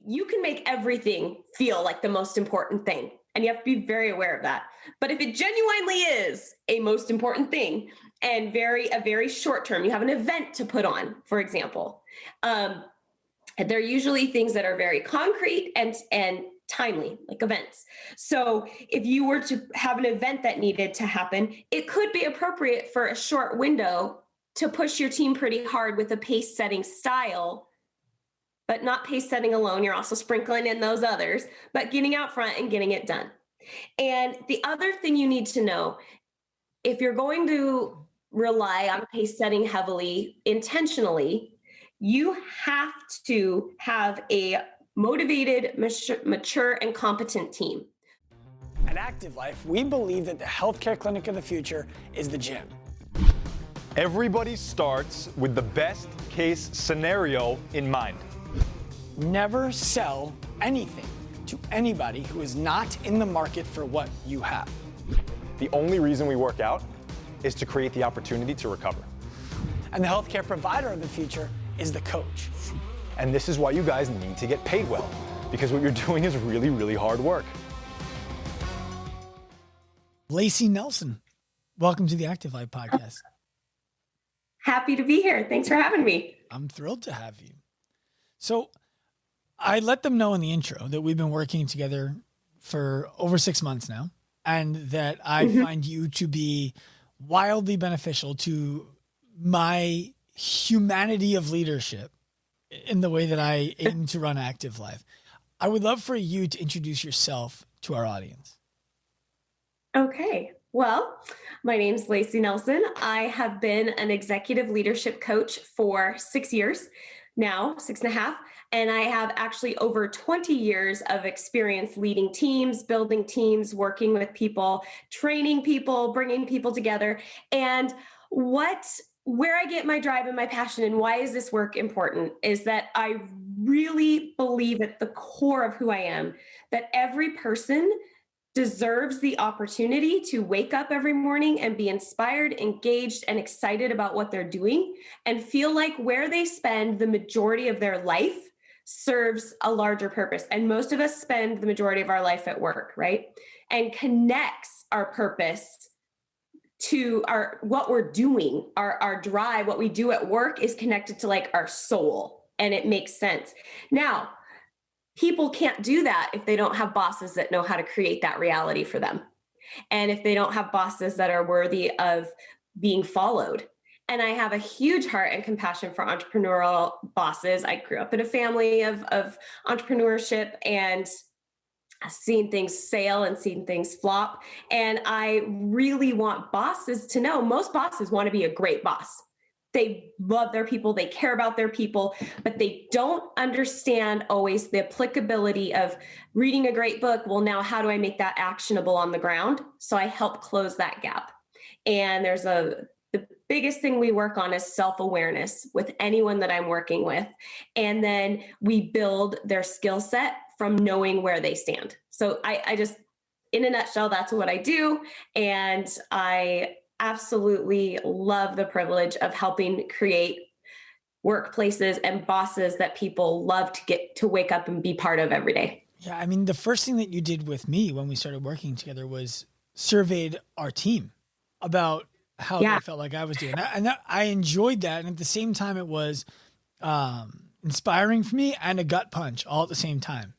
you can make everything feel like the most important thing. And you have to be very aware of that. But if it genuinely is a most important thing and a very short term, you have an event to put on, for example, they're usually things that are very concrete and timely, like events. So if you were to have an event that needed to happen, it could be appropriate for a short window to push your team pretty hard with a pace setting style, but not pace setting alone. You're also sprinkling in those others, but getting out front and getting it done. And the other thing you need to know, if you're going to rely on pace setting heavily, intentionally, you have to have a motivated, mature, and competent team. At Active Life, we believe that the healthcare clinic of the future is the gym. Everybody starts with the best case scenario in mind. Never sell anything to anybody who is not in the market for what you have. The only reason we work out is to create the opportunity to recover. And the healthcare provider of the future is the coach. And this is why you guys need to get paid well, because what you're doing is really, really hard work. Layci Nelson, welcome to the Active Life podcast. Happy to be here. Thanks for having me. I'm thrilled to have you. So I let them know in the intro that we've been working together for over 6 months now, and that I find you to be wildly beneficial to my humanity of leadership in the way that I aim to run Active Life. I would love for you to introduce yourself to our audience. Okay. Well, my name's Layci Nelson. I have been an executive leadership coach for 6 years now, 6.5. And I have actually over 20 years of experience leading teams, building teams, working with people, training people, bringing people together. And where I get my drive and my passion and why is this work important is that I really believe at the core of who I am, that every person deserves the opportunity to wake up every morning and be inspired, engaged, and excited about what they're doing and feel like where they spend the majority of their life serves a larger purpose. And most of us spend the majority of our life at work, right? And connects our purpose to what we're doing, our drive, what we do at work is connected to like our soul, and it makes sense. Now, people can't do that if they don't have bosses that know how to create that reality for them. And if they don't have bosses that are worthy of being followed. And I have a huge heart and compassion for entrepreneurial bosses. I grew up in a family of entrepreneurship and seen things sail and seen things flop. And I really want bosses to know, most bosses want to be a great boss. They love their people, they care about their people, but they don't understand always the applicability of reading a great book. Well, now how do I make that actionable on the ground? So I help close that gap. And the biggest thing we work on is self-awareness with anyone that I'm working with. And then we build their skill set from knowing where they stand. So I just, in a nutshell, that's what I do. And I absolutely love the privilege of helping create workplaces and bosses that people love to get to wake up and be part of every day. Yeah. I mean, the first thing that you did with me when we started working together was surveyed our team about how they felt like I was doing. And I enjoyed that. And at the same time, it was inspiring for me and a gut punch all at the same time.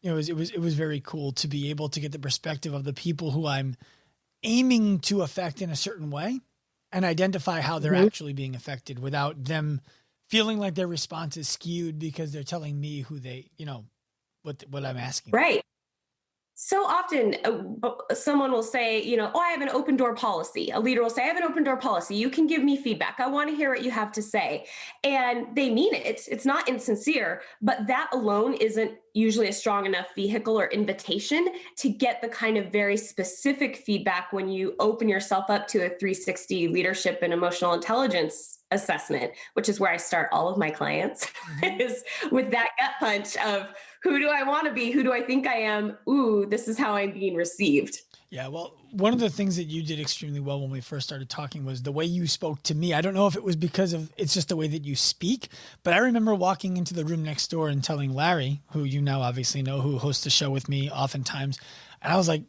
It was very cool to be able to get the perspective of the people who I'm aiming to affect in a certain way and identify how they're actually being affected without them feeling like their response is skewed because they're telling me who they, what I'm asking. Right. So often someone will say, I have an open door policy. A leader will say, I have an open door policy. You can give me feedback. I want to hear what you have to say. And they mean it. It's not insincere, but that alone isn't usually a strong enough vehicle or invitation to get the kind of very specific feedback when you open yourself up to a 360 leadership and emotional intelligence assessment, which is where I start all of my clients, is with that gut punch of who do I want to be? Who do I think I am? Ooh, this is how I'm being received. Yeah, well, one of the things that you did extremely well when we first started talking was the way you spoke to me. I don't know if it was because of it's just the way that you speak, but I remember walking into the room next door and telling Larry, who you now obviously know, who hosts the show with me oftentimes, and I was like,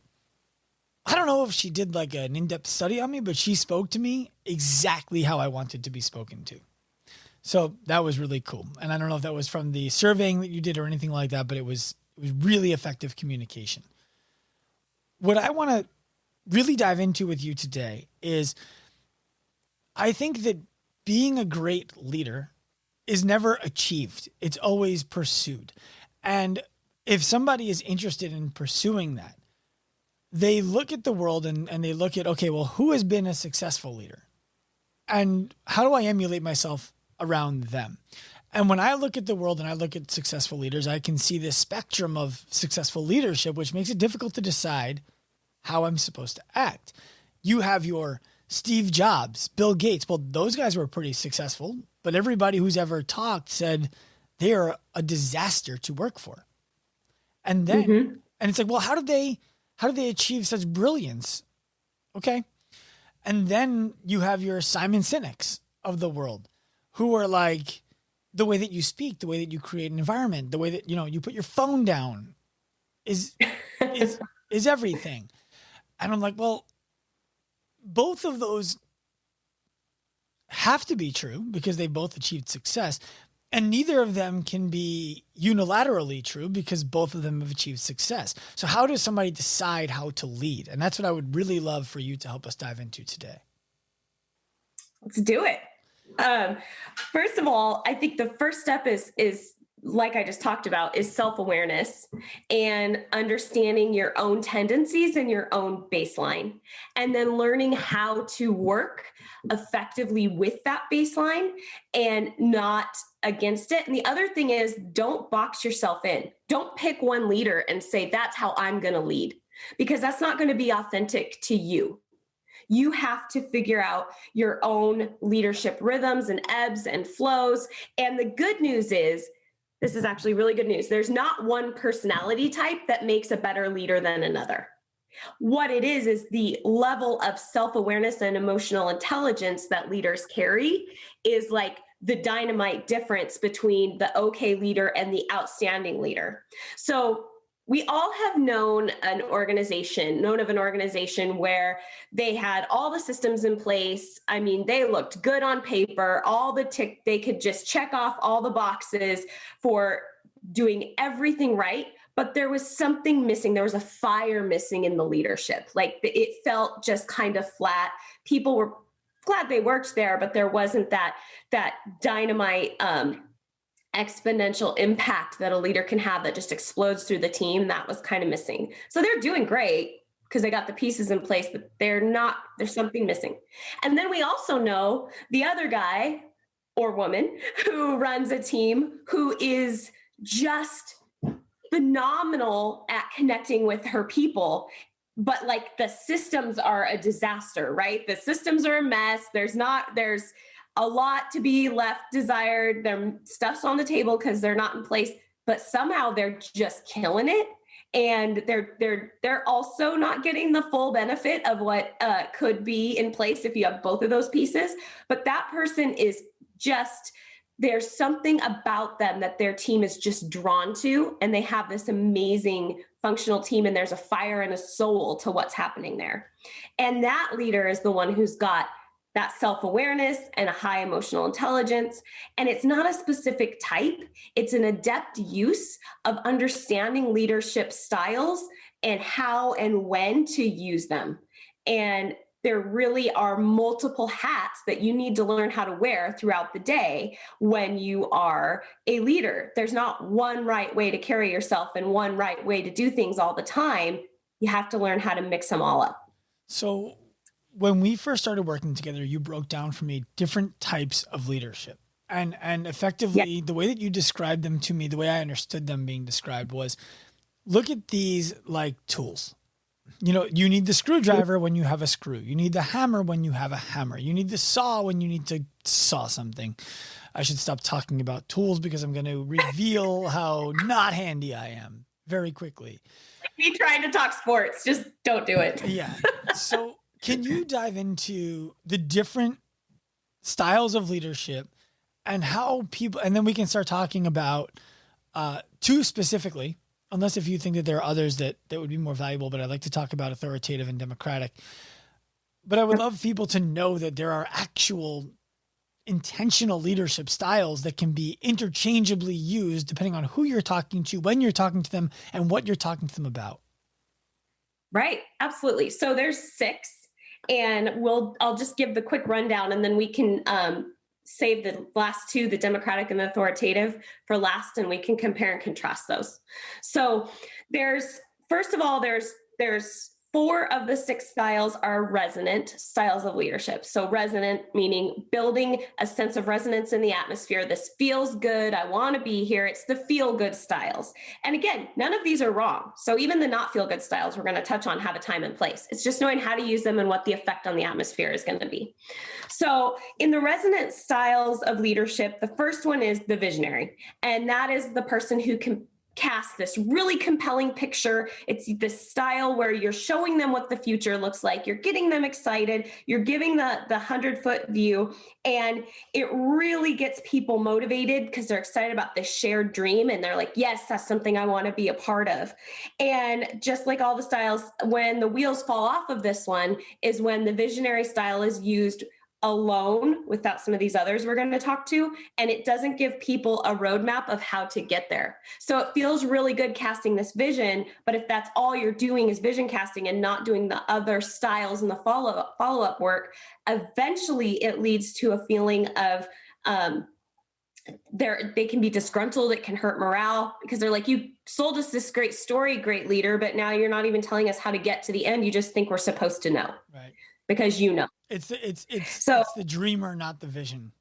I don't know if she did like an in-depth study on me, but she spoke to me exactly how I wanted to be spoken to. So that was really cool. And I don't know if that was from the surveying that you did or anything like that, but it was really effective communication. What I want to really dive into with you today is I think that being a great leader is never achieved. It's always pursued. And if somebody is interested in pursuing that, they look at the world and they look at, okay, well, who has been a successful leader? And how do I emulate myself around them? And when I look at the world and I look at successful leaders, I can see this spectrum of successful leadership, which makes it difficult to decide how I'm supposed to act. You have your Steve Jobs, Bill Gates. Well, those guys were pretty successful, but everybody who's ever talked said they are a disaster to work for. And then, and it's like, well, how did they achieve such brilliance? Okay. And then you have your Simon Sinek's of the world who are like, the way that you speak, the way that you create an environment, the way that, you put your phone down is everything. And I'm like, well, both of those have to be true because they both achieved success. And neither of them can be unilaterally true because both of them have achieved success. So how does somebody decide how to lead? And that's what I would really love for you to help us dive into today. Let's do it. First of all, I think the first step is like I just talked about, is self-awareness and understanding your own tendencies and your own baseline, and then learning how to work effectively with that baseline and not against it. And the other thing is, don't box yourself in. Don't pick one leader and say, that's how I'm going to lead, because that's not going to be authentic to you. You have to figure out your own leadership rhythms and ebbs and flows. And the good news is, this is actually really good news. There's not one personality type that makes a better leader than another. What it is the level of self-awareness and emotional intelligence that leaders carry is like the dynamite difference between the okay leader and the outstanding leader. So we all have known of an organization where they had all the systems in place. I mean, they looked good on paper, they could just check off all the boxes for doing everything right, but there was something missing. There was a fire missing in the leadership. Like it felt just kind of flat. People were glad they worked there, but there wasn't that dynamite, exponential impact that a leader can have that just explodes through the team. That was kind of missing. So they're doing great because they got the pieces in place, but there's something missing. And then we also know the other guy or woman who runs a team who is just phenomenal at connecting with her people, but like the systems are a disaster, right? The systems are a mess. There's a lot to be left desired. Their stuff's on the table because they're not in place, but somehow they're just killing it. And they're also not getting the full benefit of what could be in place if you have both of those pieces. But that person is just, there's something about them that their team is just drawn to, and they have this amazing functional team, and there's a fire and a soul to what's happening there. And that leader is the one who's got that self-awareness and a high emotional intelligence. And it's not a specific type. It's an adept use of understanding leadership styles and how and when to use them. And there really are multiple hats that you need to learn how to wear throughout the day when you are a leader. There's not one right way to carry yourself and one right way to do things all the time. You have to learn how to mix them all up. So when we first started working together, you broke down for me different types of leadership. And effectively, The way that you described them to me, the way I understood them being described was, look at these like tools. you need the screwdriver when you have a screw. You need the hammer when you have a hammer. You need the saw when you need to saw something. I should stop talking about tools because I'm going to reveal how not handy I am very quickly. Me trying to talk sports, just don't do it. Yeah. So can you dive into the different styles of leadership and how people, and then we can start talking about two specifically, unless if you think that there are others that would be more valuable, but I'd like to talk about authoritative and democratic. But I would love people to know that there are actual intentional leadership styles that can be interchangeably used depending on who you're talking to, when you're talking to them, and what you're talking to them about. Right. Absolutely. So there's 6, and I'll just give the quick rundown, and then we can save the last 2, the democratic and the authoritative, for last, and we can compare and contrast those. So first of all, there's 4 of the 6 styles are resonant styles of leadership. So resonant meaning building a sense of resonance in the atmosphere. This feels good. I want to be here. It's the feel good styles. And again, none of these are wrong. So even the not feel good styles we're going to touch on have a time and place. It's just knowing how to use them and what the effect on the atmosphere is going to be. So in the resonant styles of leadership, the first one is the visionary. And that is the person who can cast this really compelling picture. It's this style where you're showing them what the future looks like. You're getting them excited. You're giving the 100-foot view, and it really gets people motivated because they're excited about this shared dream. And they're like, yes, that's something I want to be a part of. And just like all the styles, when the wheels fall off of this one is when the visionary style is used alone without some of these others we're going to talk to, and it doesn't give people a roadmap of how to get there. So it feels really good casting this vision, but if that's all you're doing is vision casting and not doing the other styles and the follow-up work, eventually it leads to a feeling of they can be disgruntled. It can hurt morale because they're like, you sold us this great story, great leader, but now you're not even telling us how to get to the end. You just think we're supposed to know. Right. Because you know. It's the dreamer, not the vision.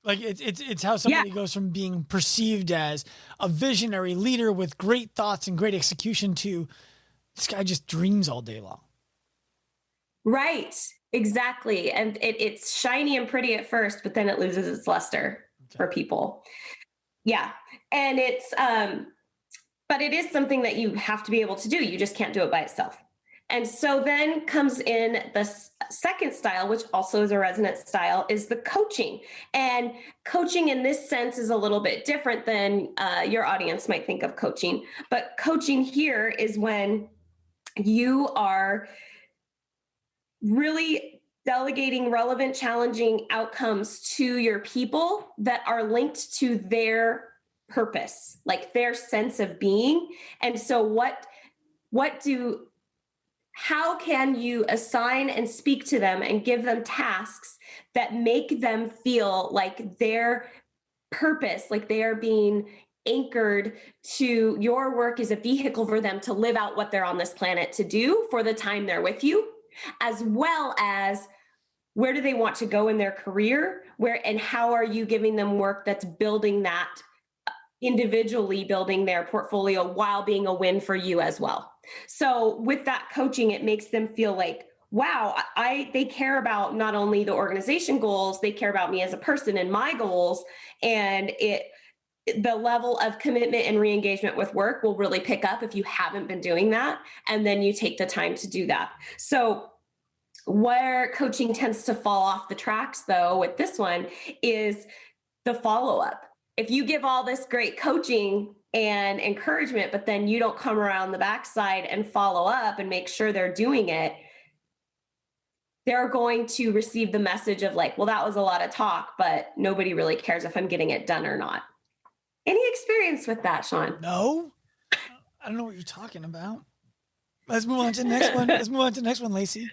Like it's how somebody goes from being perceived as a visionary leader with great thoughts and great execution to this guy just dreams all day long. Right. Exactly. And it's shiny and pretty at first, but then it loses its luster for people. Yeah. And but it is something that you have to be able to do. You just can't do it by itself. And so then comes in the second style, which also is a resonant style, is the coaching. And coaching in this sense is a little bit different than your audience might think of coaching. But coaching here is when you are really delegating relevant, challenging outcomes to your people that are linked to their purpose, like their sense of being. And so how can you assign and speak to them and give them tasks that make them feel like their purpose, like they are being anchored to your work is a vehicle for them to live out what they're on this planet to do for the time they're with you, as well as where do they want to go in their career, and how are you giving them work that's building that, individually building their portfolio while being a win for you as well. So with that coaching, it makes them feel like, wow, they care about not only the organization goals, they care about me as a person and my goals. And the level of commitment and re-engagement with work will really pick up if you haven't been doing that. And then you take the time to do that. So where coaching tends to fall off the tracks, though, with this one is the follow-up. If you give all this great coaching and encouragement, but then you don't come around the backside and follow up and make sure they're doing it, they're going to receive the message of like, well, that was a lot of talk, but nobody really cares if I'm getting it done or not. Any experience with that, Sean? No, I don't know what you're talking about. Let's move on to the next one. Let's move on to the next one, Layci.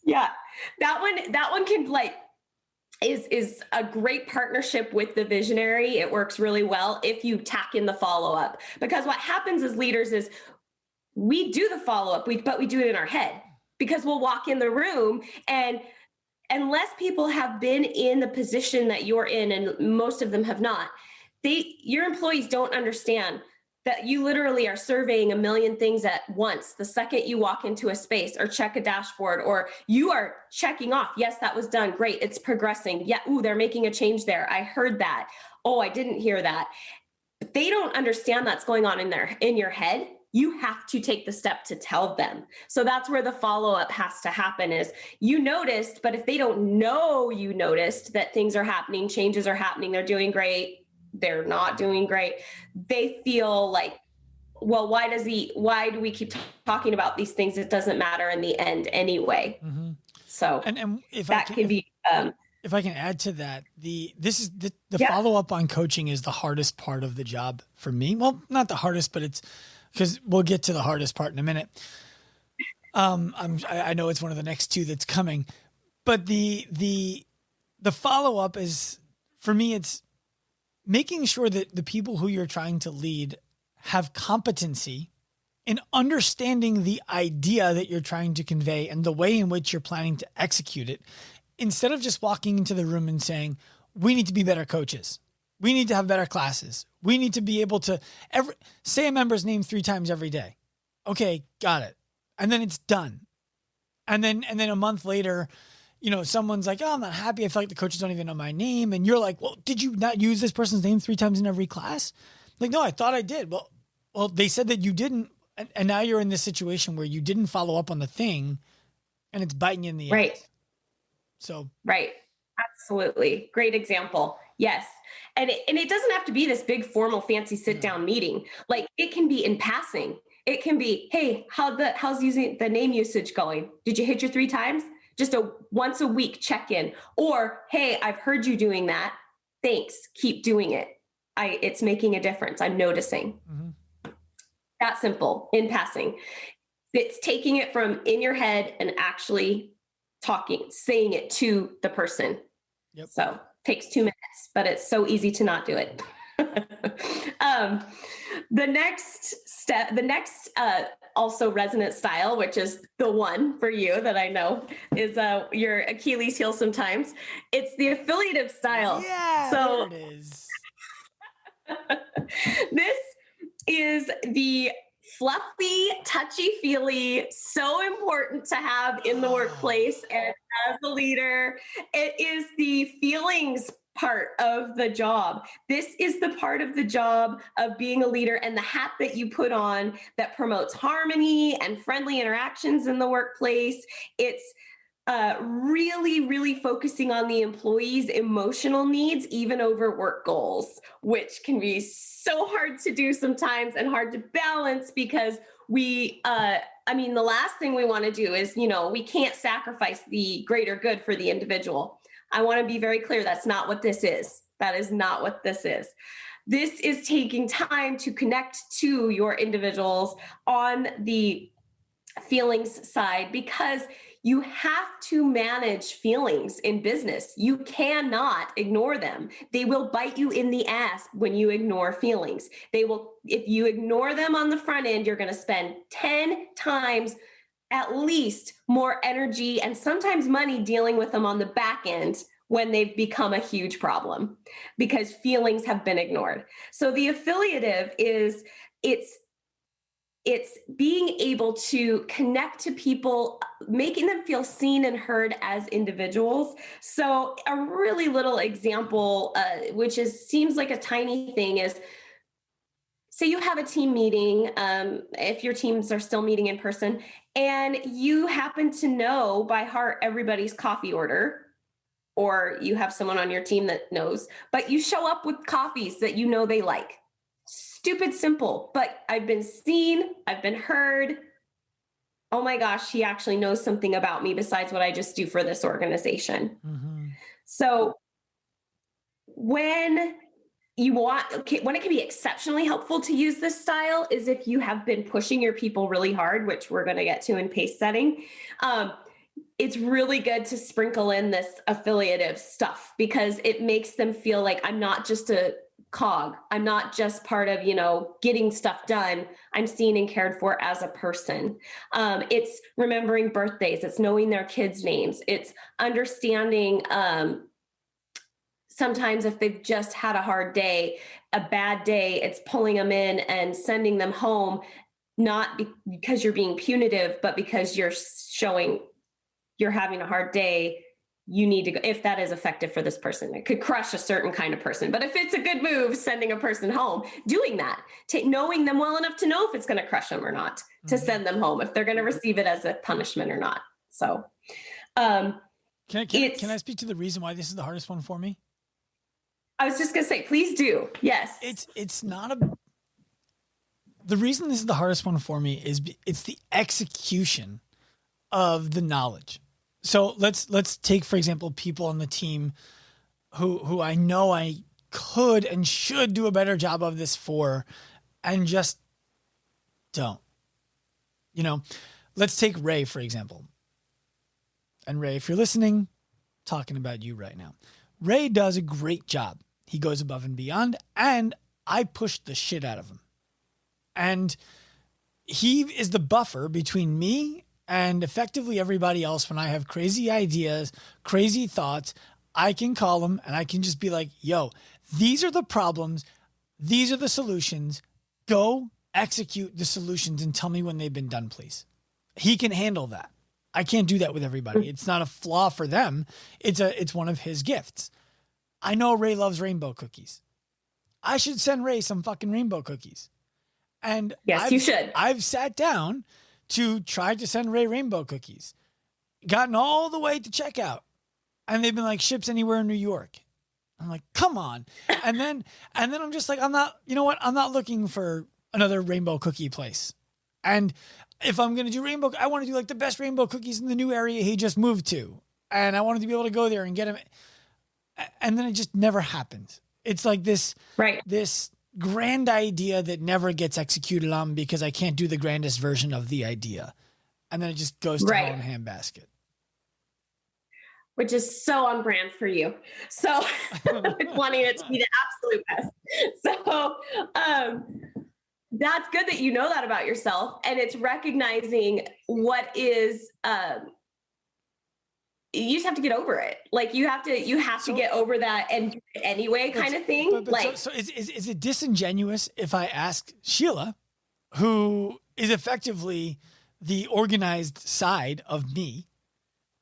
Yeah, that one can is a great partnership with the visionary. It works really well if you tack in the follow-up, because what happens as leaders is we do the follow-up, but we do it in our head, because we'll walk in the room, and unless people have been in the position that you're in, and most of them have not, your employees don't understand that you literally are surveying a million things at once the second you walk into a space or check a dashboard, or you are checking off, yes, that was done, great, it's progressing, yeah, ooh, they're making a change there, I heard that, oh, I didn't hear that. But they don't understand that's going on in your head. You have to take the step to tell them. So that's where the follow-up has to happen. Is you noticed, but if they don't know you noticed that things are happening, changes are happening, they're doing great, they're not doing great, they feel like, well, why do we keep talking about these things? It doesn't matter in the end anyway. Mm-hmm. So and if that can be if I can add to that, the yeah. follow-up on coaching is the hardest part of the job for me. Well, not the hardest, but it's because we'll get to the hardest part in a minute. I know it's one of the next two that's coming, but the follow-up is, for me, it's making sure that the people who you're trying to lead have competency in understanding the idea that you're trying to convey and the way in which you're planning to execute it, instead of just walking into the room and saying, we need to be better coaches. We need to have better classes. We need to be able to say a member's name 3 times every day. Okay, got it. And then it's done. And then a month later, someone's like, oh, I'm not happy. I feel like the coaches don't even know my name. And you're like, well, did you not use this person's name 3 times in every class? Like, no, I thought I did. Well, they said that you didn't. And now you're in this situation where you didn't follow up on the thing and it's biting you in the right. ass. So, right. Absolutely. Great example. Yes. And it doesn't have to be this big formal fancy sit down meeting. Like, it can be in passing. It can be, hey, how's using the name usage going? Did you hit your 3 times? Just a once a week check-in. Or, hey, I've heard you doing that. Thanks. Keep doing it. It's making a difference. I'm noticing. Mm-hmm. That simple, in passing. It's taking it from in your head and actually saying it to the person. Yep. So takes 2 minutes, but it's so easy to not do it. The next also resonant style, which is the one for you that I know is your Achilles heel sometimes. It's the affiliative style. Yeah, so there it is. This is the fluffy, touchy-feely, so important to have in the workplace and as a leader. It is the feelings part of the job. This is the part of the job of being a leader and the hat that you put on that promotes harmony and friendly interactions in the workplace. It's really, really focusing on the employee's emotional needs, even over work goals, which can be so hard to do sometimes and hard to balance because the last thing we want to do is, we can't sacrifice the greater good for the individual. I want to be very clear. That's not what this is. That is not what this is. This is taking time to connect to your individuals on the feelings side, because you have to manage feelings in business. You cannot ignore them. They will bite you in the ass when you ignore feelings. If you ignore them on the front end, you're going to spend 10 times at least more energy and sometimes money dealing with them on the back end when they've become a huge problem because feelings have been ignored. So the affiliative is, it's being able to connect to people, making them feel seen and heard as individuals. So a really little example, which seems like a tiny thing, is say you have a team meeting, if your teams are still meeting in person, and you happen to know by heart everybody's coffee order, or you have someone on your team that knows, but you show up with coffees that you know they like. Stupid simple, but I've been seen, I've been heard. Oh my gosh, he actually knows something about me besides what I just do for this organization. Mm-hmm. So when it can be exceptionally helpful to use this style is if you have been pushing your people really hard, which we're going to get to in pace setting. It's really good to sprinkle in this affiliative stuff because it makes them feel like I'm not just a cog. I'm not just part of, getting stuff done. I'm seen and cared for as a person. It's remembering birthdays. It's knowing their kids' names. It's understanding sometimes if they've just had a hard day, a bad day, it's pulling them in and sending them home, not because you're being punitive, but because you're showing you're having a hard day. You need to go, if that is effective for this person. It could crush a certain kind of person, but if it's a good move, sending a person home, doing that, knowing them well enough to know if it's going to crush them or not, to send them home, if they're going to receive it as a punishment or not. So, can I speak to the reason why this is the hardest one for me? I was just going to say, please do. Yes. It's not the reason this is the hardest one for me is it's the execution of the knowledge. So let's take, for example, people on the team who I know I could and should do a better job of this for, and just don't. You know, let's take Ray, for example. And Ray, if you're listening, talking about you right now. Ray does a great job. He goes above and beyond, and I push the shit out of him. And he is the buffer between me and effectively everybody else. When I have crazy ideas, crazy thoughts, I can call him and I can just be like, yo, these are the problems. These are the solutions. Go execute the solutions and tell me when they've been done, please. He can handle that. I can't do that with everybody. It's not a flaw for them. It's one of his gifts. I know Ray loves rainbow cookies. I should send Ray some fucking rainbow cookies. And yes, you should. I've sat down to try to send Ray rainbow cookies, gotten all the way to checkout, and they've been like, ships anywhere in New York. I'm like, come on. And then I'm just like, I'm not looking for another rainbow cookie place. And if I'm going to do rainbow, I want to do like the best rainbow cookies in the new area he just moved to. And I wanted to be able to go there and get him. And then it just never happened. It's like this grand idea that never gets executed on because I can't do the grandest version of the idea. And then it just goes to hell in a handbasket. Which is so on brand for you. So wanting it to be the absolute best. So that's good that you know that about yourself. And it's recognizing what is, you just have to get over it. Like you have to get over that and do it anyway kind of thing. So is it disingenuous if I ask Sheila, who is effectively the organized side of me,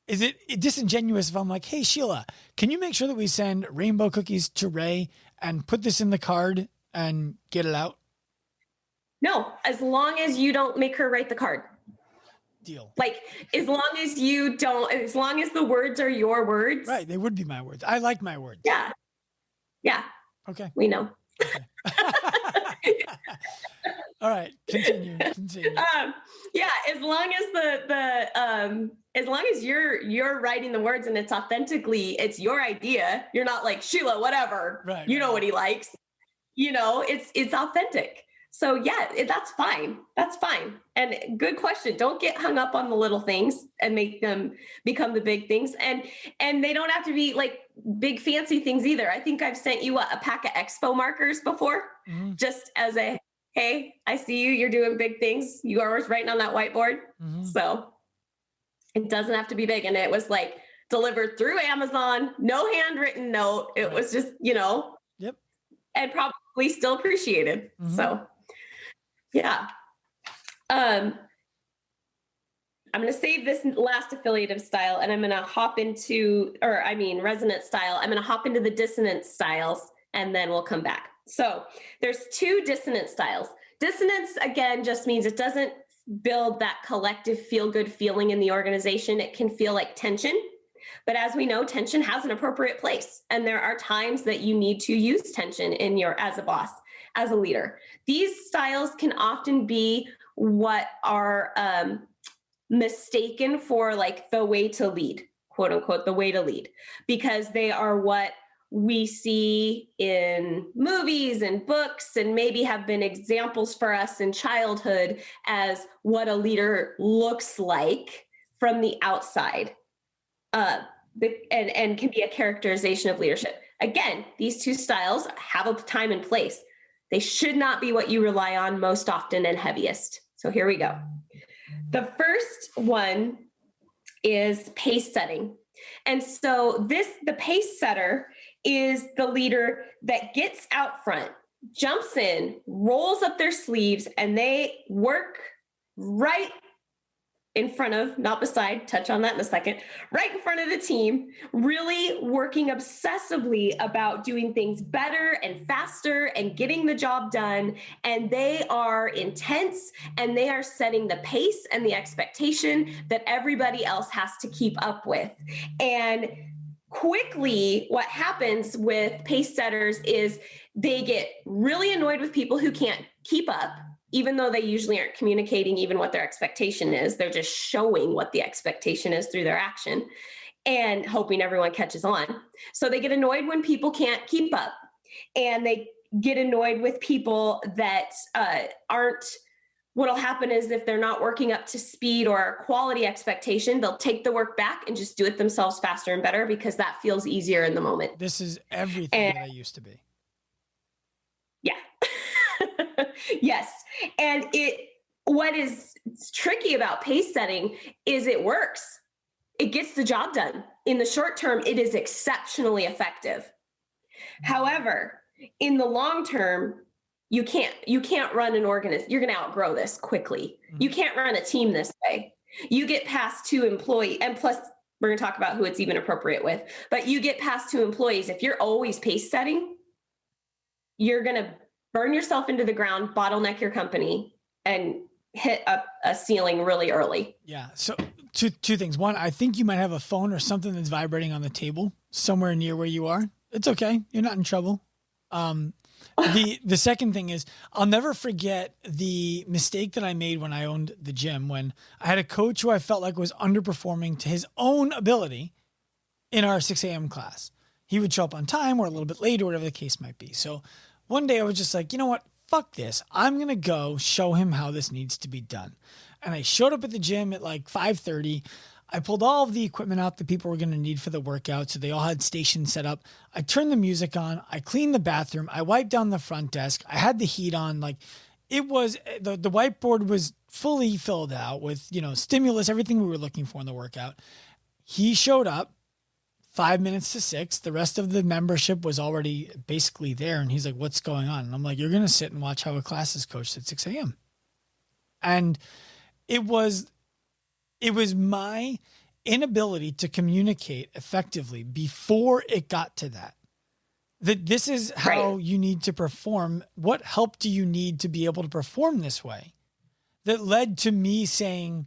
is it disingenuous if I'm like, hey, Sheila, can you make sure that we send rainbow cookies to Ray and put this in the card and get it out? No, as long as you don't make her write the card. Deal. Like, as long as the words are your words. Right. They would be my words. I like my words. Yeah. Yeah. Okay. We know. Okay. All right. Continue. Yeah. As long as as long as you're writing the words and it's your idea, you're not like, Sheila, whatever, right, you know what he likes, it's authentic. So yeah, that's fine. That's fine. And good question. Don't get hung up on the little things and make them become the big things. And they don't have to be like big fancy things either. I think I've sent you a pack of expo markers before, just as a, hey, I see you, you're doing big things. You are always writing on that whiteboard. So it doesn't have to be big. And it was like delivered through Amazon, no handwritten note. It was just, yep. And probably still appreciated. So yeah. I'm going to save this last affiliative style and I'm going to hop into, resonant style. I'm going to hop into the dissonance styles and then we'll come back. So there's 2 dissonance styles. Dissonance, again, just means it doesn't build that collective feel-good feeling in the organization. It can feel like tension. But as we know, tension has an appropriate place. And there are times that you need to use tension as a boss, as a leader. These styles can often be what are mistaken for like the way to lead, quote unquote, the way to lead, because they are what we see in movies and books and maybe have been examples for us in childhood as what a leader looks like from the outside. And can be a characterization of leadership. Again, these 2 styles have a time and place. They should not be what you rely on most often and heaviest. So here we go. The first one is pace setting. And so the pace setter is the leader that gets out front, jumps in, rolls up their sleeves, and they work right in front of, not beside, touch on that in a second, right in front of the team, really working obsessively about doing things better and faster and getting the job done. And they are intense, and they are setting the pace and the expectation that everybody else has to keep up with. And quickly, what happens with pace setters is they get really annoyed with people who can't keep up, even though they usually aren't communicating even what their expectation is. They're just showing what the expectation is through their action and hoping everyone catches on. So they get annoyed when people can't keep up, and they get annoyed with people that aren't. What'll happen is if they're not working up to speed or quality expectation, they'll take the work back and just do it themselves faster and better because that feels easier in the moment. This is everything that I used to be. Yeah. Yes. And what is tricky about pace setting is it works. It gets the job done. In the short term, it is exceptionally effective. However, in the long term, you can't run an organization. You're going to outgrow this quickly. You can't run a team this way. You get past 2 employees, and plus we're going to talk about who it's even appropriate with, but you get past 2 employees. If you're always pace setting, you're going to burn yourself into the ground, bottleneck your company, and hit a ceiling really early. Yeah. So two things. One, I think you might have a phone or something that's vibrating on the table somewhere near where you are. It's okay. You're not in trouble. The second thing is I'll never forget the mistake that I made when I owned the gym, when I had a coach who I felt like was underperforming to his own ability in our 6 a.m. class. He would show up on time or a little bit late or whatever the case might be. So one day I was just like, you know what? Fuck this. I'm going to go show him how this needs to be done. And I showed up at the gym at like 5:30. I pulled all of the equipment out that people were going to need for the workout. So they all had stations set up. I turned the music on. I cleaned the bathroom. I wiped down the front desk. I had the heat on. Like, it was, the whiteboard was fully filled out with, stimulus, everything we were looking for in the workout. He showed up 5 minutes to 6. The rest of the membership was already basically there. And he's like, what's going on? And I'm like, you're going to sit and watch how a class is coached at 6 a.m. And it was my inability to communicate effectively before it got to that this is how you need to perform. What help do you need to be able to perform this way? That led to me saying,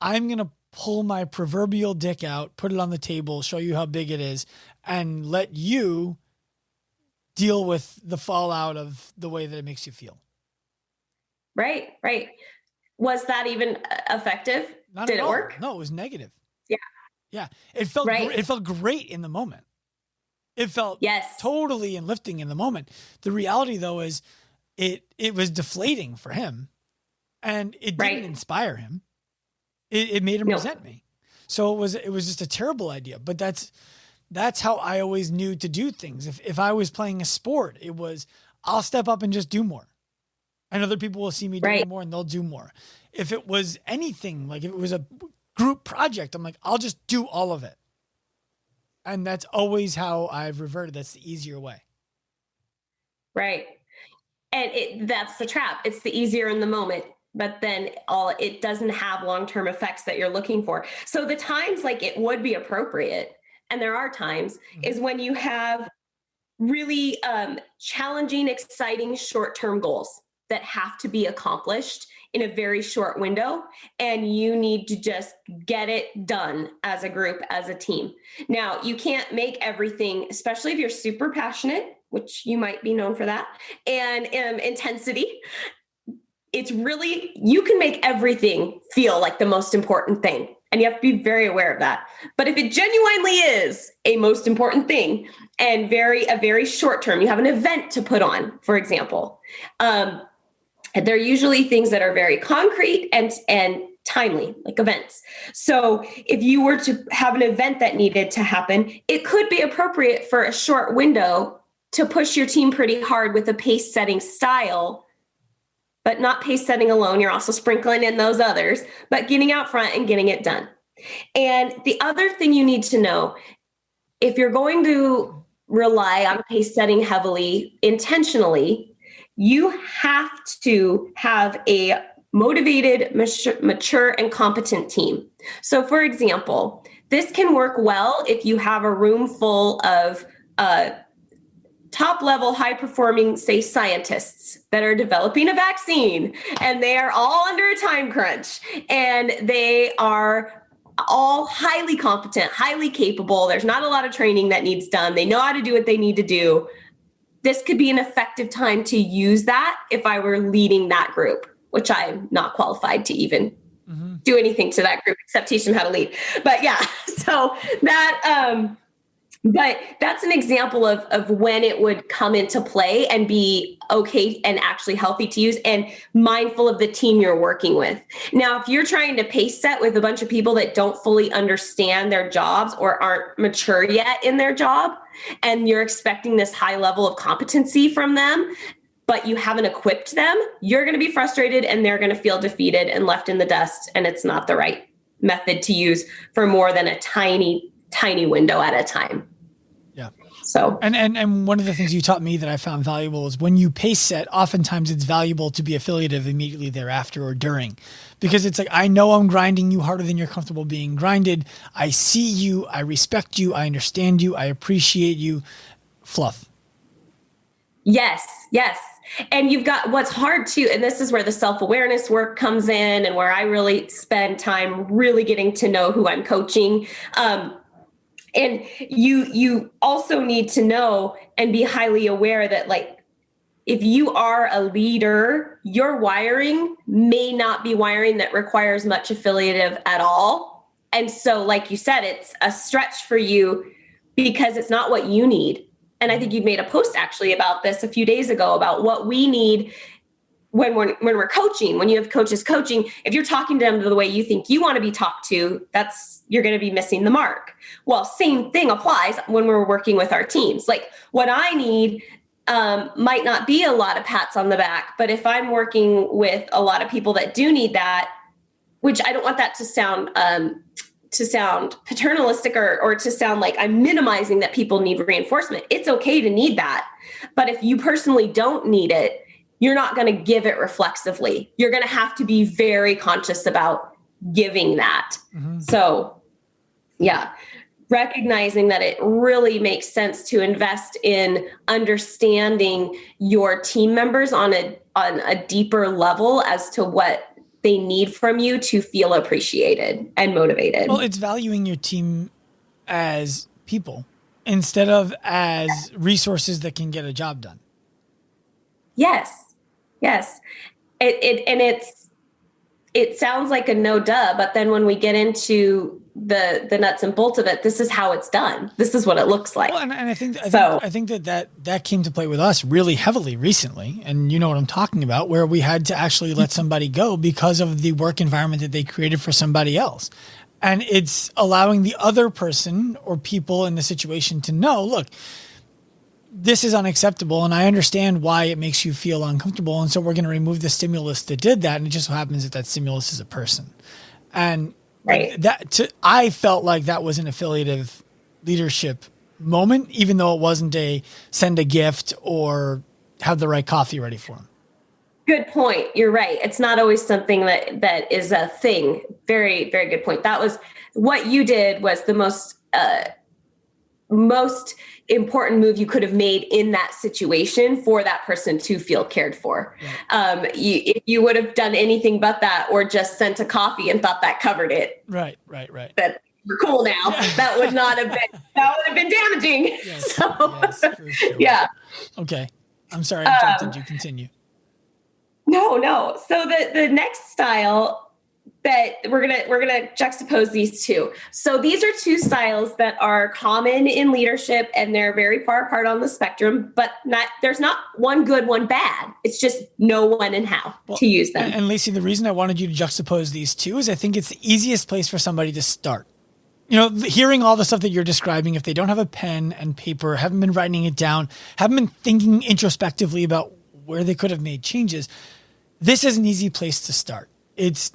I'm going to pull my proverbial dick out, put it on the table, show you how big it is, and let you deal with the fallout of the way that it makes you feel. Right. Was that even effective? Did it work? No, it was negative. Yeah. It felt great in the moment. It felt totally enlifting in the moment. The reality, though, is it was deflating for him, and it didn't inspire him. It made him resent me. So it was just a terrible idea. But that's how I always knew to do things. If I was playing a sport, it was, I'll step up and just do more. And other people will see me doing more and they'll do more. If it was anything, like if it was a group project, I'm like, I'll just do all of it. And that's always how I've reverted. That's the easier way. Right. And that's the trap. It's the easier in the moment, but then it doesn't have long-term effects that you're looking for. So the times like it would be appropriate, and there are times, is when you have really challenging, exciting short-term goals that have to be accomplished in a very short window, and you need to just get it done as a group, as a team. Now, you can't make everything, especially if you're super passionate, which you might be known for that, and intensity. It's really, you can make everything feel like the most important thing, and you have to be very aware of that. But if it genuinely is a most important thing and a very short term, you have an event to put on, for example, they're usually things that are very concrete and timely, like events. So if you were to have an event that needed to happen, it could be appropriate for a short window to push your team pretty hard with a pace setting style, but not pace setting alone. You're also sprinkling in those others, but getting out front and getting it done. And the other thing you need to know, if you're going to rely on pace setting heavily intentionally, you have to have a motivated, mature, and competent team. So, for example, this can work well if you have a room full of top level, high performing, say, scientists that are developing a vaccine, and they are all under a time crunch, and they are all highly competent, highly capable. There's not a lot of training that needs done. They know how to do what they need to do. This could be an effective time to use that if I were leading that group, which I'm not qualified to even do anything to that group except teach them how to lead. But yeah, so that, but that's an example of when it would come into play and be okay and actually healthy to use, and mindful of the team you're working with. Now, if you're trying to pace set with a bunch of people that don't fully understand their jobs or aren't mature yet in their job, and you're expecting this high level of competency from them, but you haven't equipped them, you're going to be frustrated and they're going to feel defeated and left in the dust. And it's not the right method to use for more than a tiny window at a time. Yeah. So, and one of the things you taught me that I found valuable is when you pace set, oftentimes it's valuable to be affiliative immediately thereafter or during, because it's like, I know I'm grinding you harder than you're comfortable being grinded. I see you, I respect you, I understand you, I appreciate you. Fluff. Yes. And you've got what's hard too, and this is where the self-awareness work comes in, and where I really spend time really getting to know who I'm coaching. And you also need to know and be highly aware that, like, if you are a leader, your wiring may not be wiring that requires much affiliative at all. And so, like you said, it's a stretch for you because it's not what you need. And I think you made a post actually about this a few days ago about what we need when we're coaching. When you have coaches coaching, if you're talking to them the way you think you want to be talked to, you're going to be missing the mark. Well, same thing applies when we're working with our teams. Like, what I need might not be a lot of pats on the back, but if I'm working with a lot of people that do need that, which I don't want that to sound paternalistic or to sound like I'm minimizing that people need reinforcement. It's okay to need that. But if you personally don't need it, you're not going to give it reflexively. You're going to have to be very conscious about giving that. So yeah, recognizing that it really makes sense to invest in understanding your team members on a deeper level as to what they need from you to feel appreciated and motivated. Well, it's valuing your team as people instead of as resources that can get a job done. Yes. It sounds like a no duh, but then when we get into the nuts and bolts of it, this is how it's done. This is what it looks like. Well, and I think that came to play with us really heavily recently. And you know what I'm talking about, where we had to actually let somebody go because of the work environment that they created for somebody else. And it's allowing the other person or people in the situation to know, look, this is unacceptable. And I understand why it makes you feel uncomfortable. And so we're going to remove the stimulus that did that. And it just so happens that stimulus is a person. And right. I felt like that was an affiliative leadership moment, even though it wasn't a send a gift or have the right coffee ready for them. Good point. You're right. It's not always something that is a thing. Very, very good point. That was what you did was the most important move you could have made in that situation for that person to feel cared for. Right. If you would have done anything but that, or just sent a coffee and thought that covered it. Right. That we're cool now. Yeah. That would have been damaging. Yes, so, yes, for sure. Yeah. Okay. I'm sorry I interrupted you. Continue. No. So the next style that we're gonna juxtapose these two. So these are two styles that are common in leadership, and they're very far apart on the spectrum. But there's not one good, one bad. It's just know when and how to use them. And Layci, the reason I wanted you to juxtapose these two is I think it's the easiest place for somebody to start. You know, hearing all the stuff that you're describing, if they don't have a pen and paper, haven't been writing it down, haven't been thinking introspectively about where they could have made changes, this is an easy place to start. It's,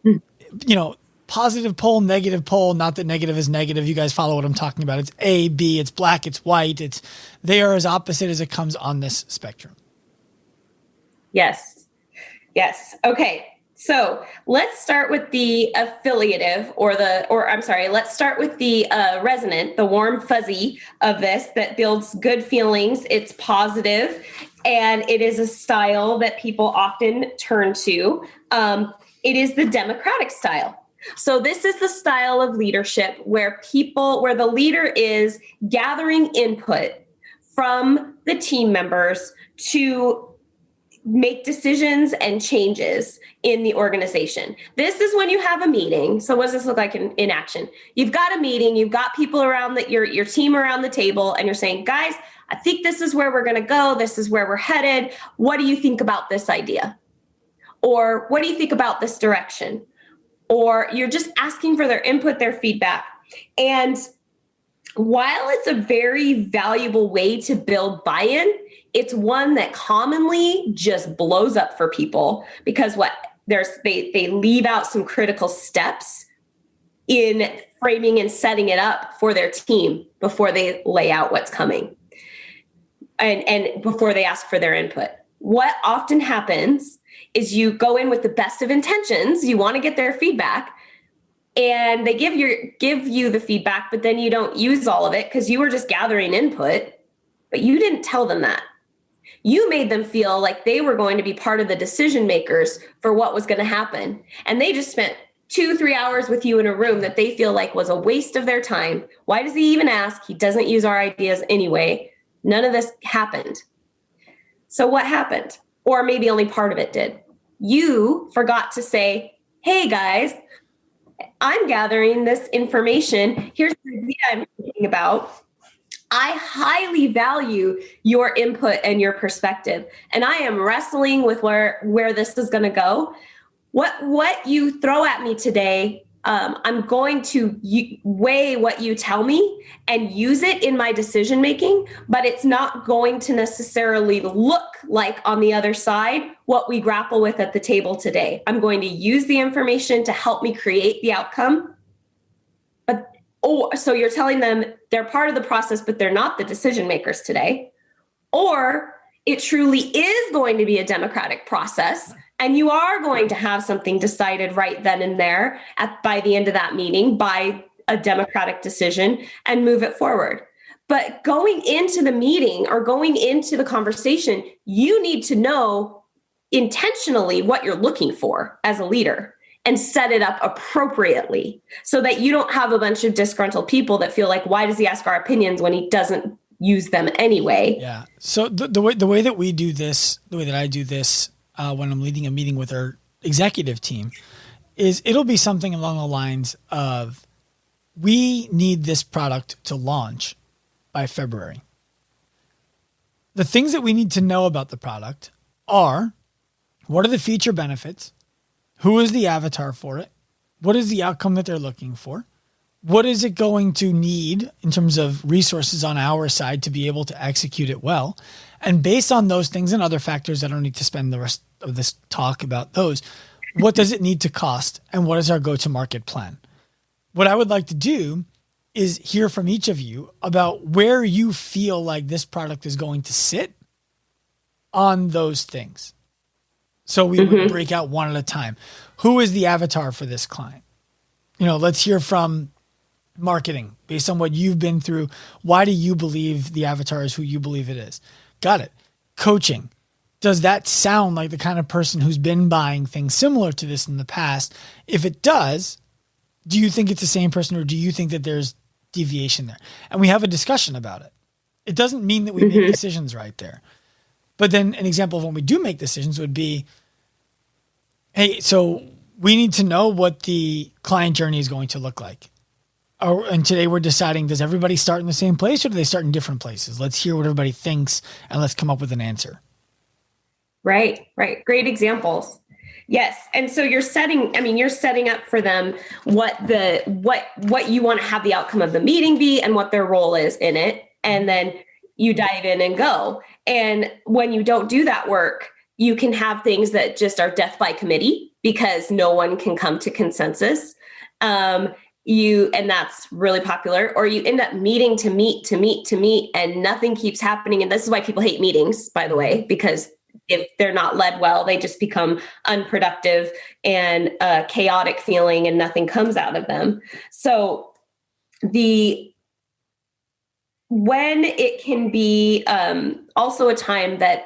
you know, positive pole, negative pole. Not that negative is negative. You guys follow what I'm talking about. It's A, B, it's black, it's white. They are as opposite as it comes on this spectrum. Yes. Yes. Okay. So let's start with the affiliative let's start with the resonant, the warm fuzzy of this that builds good feelings. It's positive, and it is a style that people often turn to. It is the democratic style. So this is the style of leadership where the leader is gathering input from the team members to make decisions and changes in the organization. This is when you have a meeting. So what does this look like in action? You've got a meeting, you've got people around your team around the table, and you're saying, guys, I think this is where we're going to go. This is where we're headed. What do you think about this idea? Or what do you think about this direction? Or you're just asking for their input, their feedback. And while it's a very valuable way to build buy-in, it's one that commonly just blows up for people because they leave out some critical steps in framing and setting it up for their team before they lay out what's coming and before they ask for their input. What often happens is you go in with the best of intentions. You want to get their feedback, and they give you the feedback, but then you don't use all of it because you were just gathering input, but you didn't tell them that. You made them feel like they were going to be part of the decision makers for what was going to happen. And they just spent 2-3 hours with you in a room that they feel like was a waste of their time. Why does he even ask? He doesn't use our ideas anyway. None of this happened. So what happened? Or maybe only part of it did. You forgot to say, hey guys, I'm gathering this information. Here's the idea I'm thinking about. I highly value your input and your perspective, and I am wrestling with where this is going to go. What you throw at me today, I'm going to weigh what you tell me and use it in my decision making, but it's not going to necessarily look like on the other side what we grapple with at the table today. I'm going to use the information to help me create the outcome. So you're telling them they're part of the process, but they're not the decision makers today. Or it truly is going to be a democratic process, and you are going to have something decided right then and there by the end of that meeting by a democratic decision and move it forward. But going into the meeting or going into the conversation, you need to know intentionally what you're looking for as a leader and set it up appropriately so that you don't have a bunch of disgruntled people that feel like, why does he ask our opinions when he doesn't use them anyway? Yeah. So the way that we do this, the way that I do this when I'm leading a meeting with our executive team is it'll be something along the lines of, we need this product to launch by February. The things that we need to know about the product are, what are the feature benefits? Who is the avatar for it? What is the outcome that they're looking for? What is it going to need in terms of resources on our side to be able to execute it well? And based on those things and other factors, I don't need to spend the rest of this talk about those. What does it need to cost? And what is our go-to-market plan? What I would like to do is hear from each of you about where you feel like this product is going to sit on those things. So we would break out one at a time. Who is the avatar for this client? Let's hear from marketing based on what you've been through. Why do you believe the avatar is who you believe it is? Got it. Coaching. Does that sound like the kind of person who's been buying things similar to this in the past? If it does, do you think it's the same person, or do you think that there's deviation there? And we have a discussion about it. It doesn't mean that we make decisions right there. But then an example of when we do make decisions would be, hey, so we need to know what the client journey is going to look like. And today we're deciding, does everybody start in the same place or do they start in different places? Let's hear what everybody thinks and let's come up with an answer. Right. Great examples. Yes. And so you're setting up for them what you want to have the outcome of the meeting be and what their role is in it. And then you dive in and go. And when you don't do that work, you can have things that just are death by committee because no one can come to consensus. And that's really popular, or you end up meeting to meet, and nothing keeps happening. And this is why people hate meetings, by the way, because if they're not led well, they just become unproductive and chaotic feeling, and nothing comes out of them. So when it can be also a time that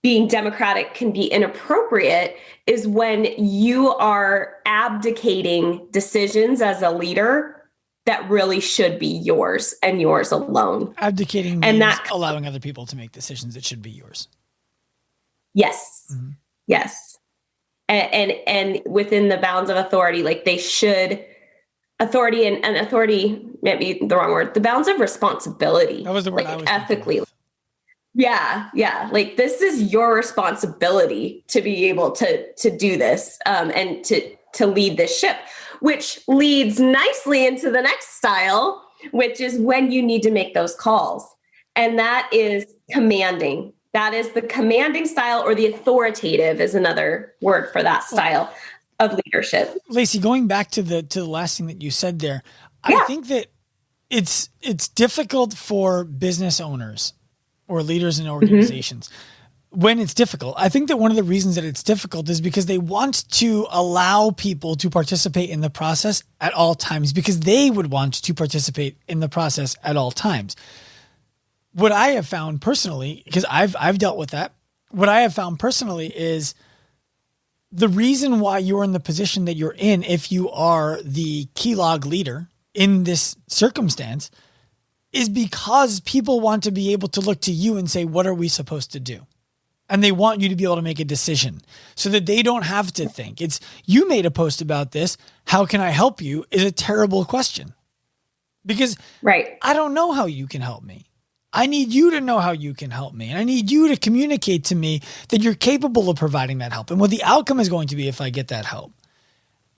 being democratic can be inappropriate is when you are abdicating decisions as a leader that really should be yours and yours alone. Abdicating means and that allowing other people to make decisions that should be yours. Yes. Mm-hmm. Yes. And within the bounds of authority, like they should, authority and authority might be the wrong word, the bounds of responsibility. That was the word I was ethically. Yeah. Like this is your responsibility to be able to do this and to lead this ship, which leads nicely into the next style, which is when you need to make those calls. And that is commanding. That is the commanding style, or the authoritative is another word for that style of leadership. Layci, going back to the last thing that you said there, I think that it's difficult for business owners or leaders in organizations when it's difficult. I think that one of the reasons that it's difficult is because they want to allow people to participate in the process at all times, because they would want to participate in the process at all times. What I have found personally, because I've dealt with that, what I have found personally is the reason why you're in the position that you're in, if you are the keylog leader in this circumstance, is because people want to be able to look to you and say, what are we supposed to do? And they want you to be able to make a decision so that they don't have to think. It's, you made a post about this, how can I help you, is a terrible question. Because I don't know how you can help me. I need you to know how you can help me. And I need you to communicate to me that you're capable of providing that help and what the outcome is going to be if I get that help.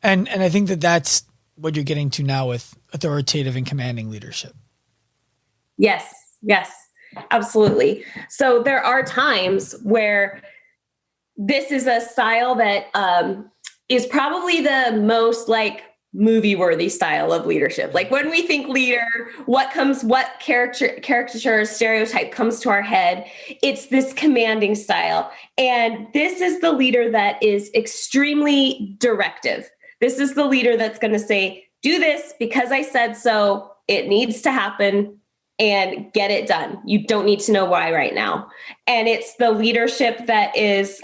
And I think that that's what you're getting to now with authoritative and commanding leadership. Yes, absolutely. So there are times where this is a style that is probably the most like movie worthy style of leadership. Like when we think leader, what caricature stereotype comes to our head? It's this commanding style. And this is the leader that is extremely directive. This is the leader that's going to say, do this because I said so. It needs to happen. And get it done. You don't need to know why right now. And it's the leadership that is,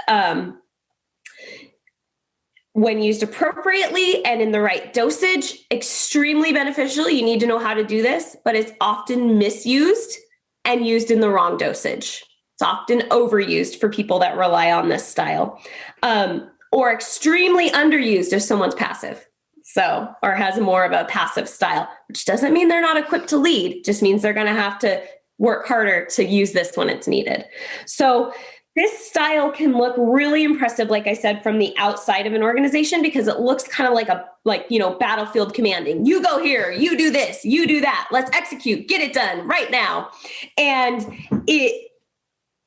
when used appropriately and in the right dosage, extremely beneficial. You need to know how to do this, but it's often misused and used in the wrong dosage. It's often overused for people that rely on this style, or extremely underused if someone's passive. Or has more of a passive style, which doesn't mean they're not equipped to lead, just means they're going to have to work harder to use this when it's needed. So this style can look really impressive, like I said, from the outside of an organization, because it looks kind of like battlefield commanding. You go here, you do this, you do that. Let's execute, get it done right now. And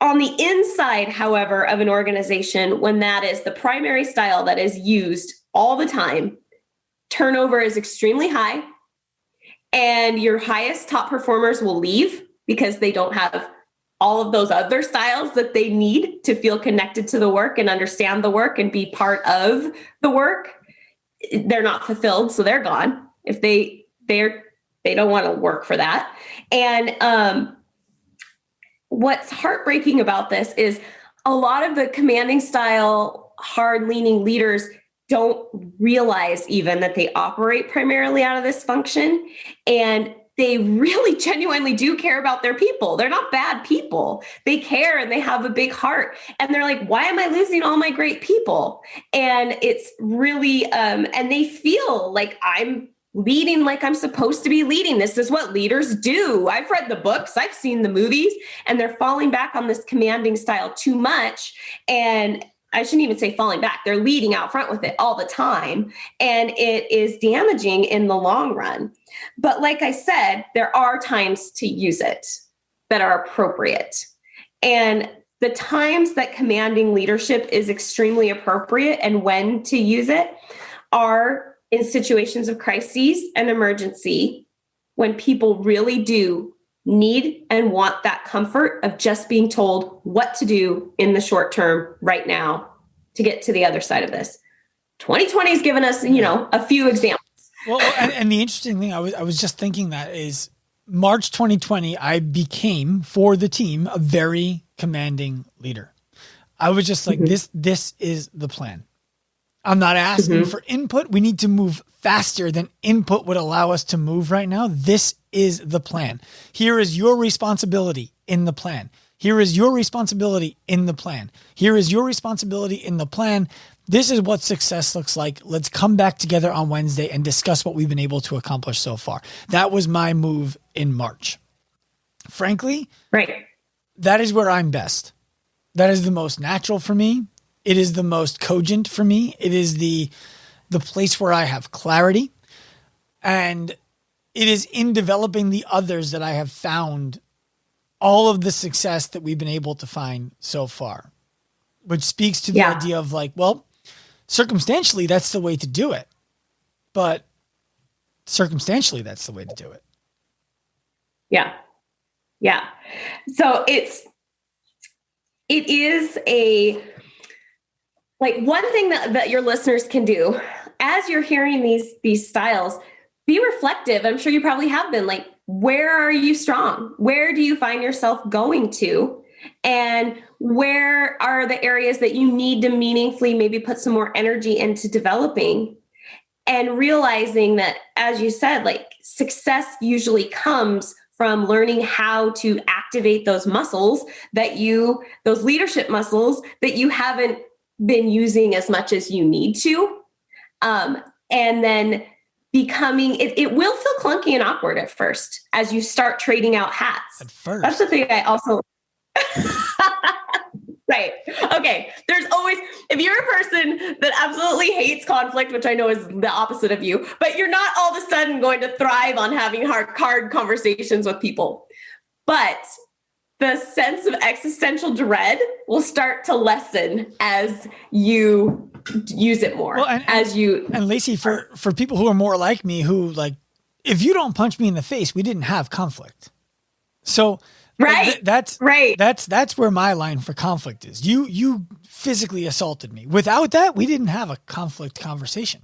on the inside, however, of an organization, when that is the primary style that is used all the time, turnover is extremely high, and your highest top performers will leave because they don't have all of those other styles that they need to feel connected to the work and understand the work and be part of the work. They're not fulfilled, so they're gone if they don't want to work for that. And what's heartbreaking about this is a lot of the commanding style, hard-leaning leaders don't realize even that they operate primarily out of this function. And they really genuinely do care about their people. They're not bad people. They care and they have a big heart. And they're like, why am I losing all my great people? And it's really, and they feel like I'm leading like I'm supposed to be leading. This is what leaders do. I've read the books, I've seen the movies, and they're falling back on this commanding style too much. And I shouldn't even say falling back. They're leading out front with it all the time. And it is damaging in the long run. But like I said, there are times to use it that are appropriate. And the times that commanding leadership is extremely appropriate and when to use it are in situations of crises and emergency, when people really do need and want that comfort of just being told what to do in the short term right now to get to the other side of this. 2020 has given us, a few examples. Well, and the interesting thing, I was just thinking that is March 2020, I became for the team a very commanding leader. I was just like, this is the plan. I'm not asking for input. We need to move faster than input would allow us to move right now. This is the plan. Here is your responsibility in the plan. Here is your responsibility in the plan. Here is your responsibility in the plan. This is what success looks like. Let's come back together on Wednesday and discuss what we've been able to accomplish so far. That was my move in March. Frankly, right. That is where I'm best. That is the most natural for me. It is the most cogent for me. It is the place where I have clarity. And it is in developing the others that I have found all of the success that we've been able to find so far, which speaks to the idea of like, well, circumstantially, that's the way to do it. But circumstantially, that's the way to do it. Yeah. Yeah. So it is one thing that your listeners can do as you're hearing these styles, be reflective. I'm sure you probably have been like, where are you strong? Where do you find yourself going to? And where are the areas that you need to meaningfully maybe put some more energy into developing? And realizing that, as you said, like success usually comes from learning how to activate those muscles those leadership muscles that you haven't been using as much as you need to. And then becoming, it will feel clunky and awkward at first as you start trading out hats. At first. That's the thing I also... Right. Okay. There's always, if you're a person that absolutely hates conflict, which I know is the opposite of you, but you're not all of a sudden going to thrive on having hard conversations with people. But the sense of existential dread will start to lessen as you use it more. Well, and Layci, for people who are more like me, who like, if you don't punch me in the face, we didn't have conflict. So right. That's right. That's where my line for conflict is. You physically assaulted me. Without that, we didn't have a conflict conversation.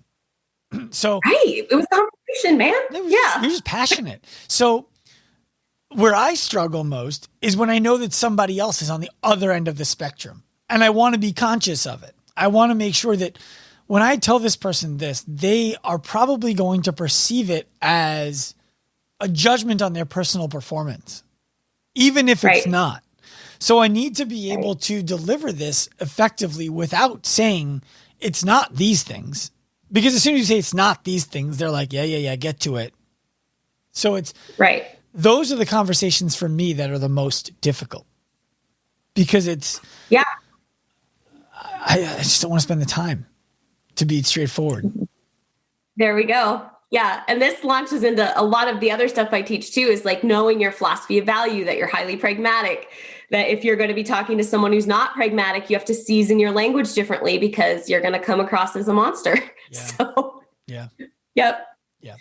So right. It was conversation, man. You're just passionate. So where I struggle most is when I know that somebody else is on the other end of the spectrum and I want to be conscious of it. I want to make sure that when I tell this person this, they are probably going to perceive it as a judgment on their personal performance, even if it's not. So I need to be able to deliver this effectively without saying it's not these things. Because as soon as you say it's not these things, they're like, yeah, get to it. So it's right. Those are the conversations for me that are the most difficult because it's, I just don't want to spend the time to be straightforward. There we go. Yeah. And this launches into a lot of the other stuff I teach too, is like knowing your philosophy of value, that you're highly pragmatic, that if you're going to be talking to someone who's not pragmatic, you have to season your language differently because you're going to come across as a monster. Yeah. So, yep. Yeah.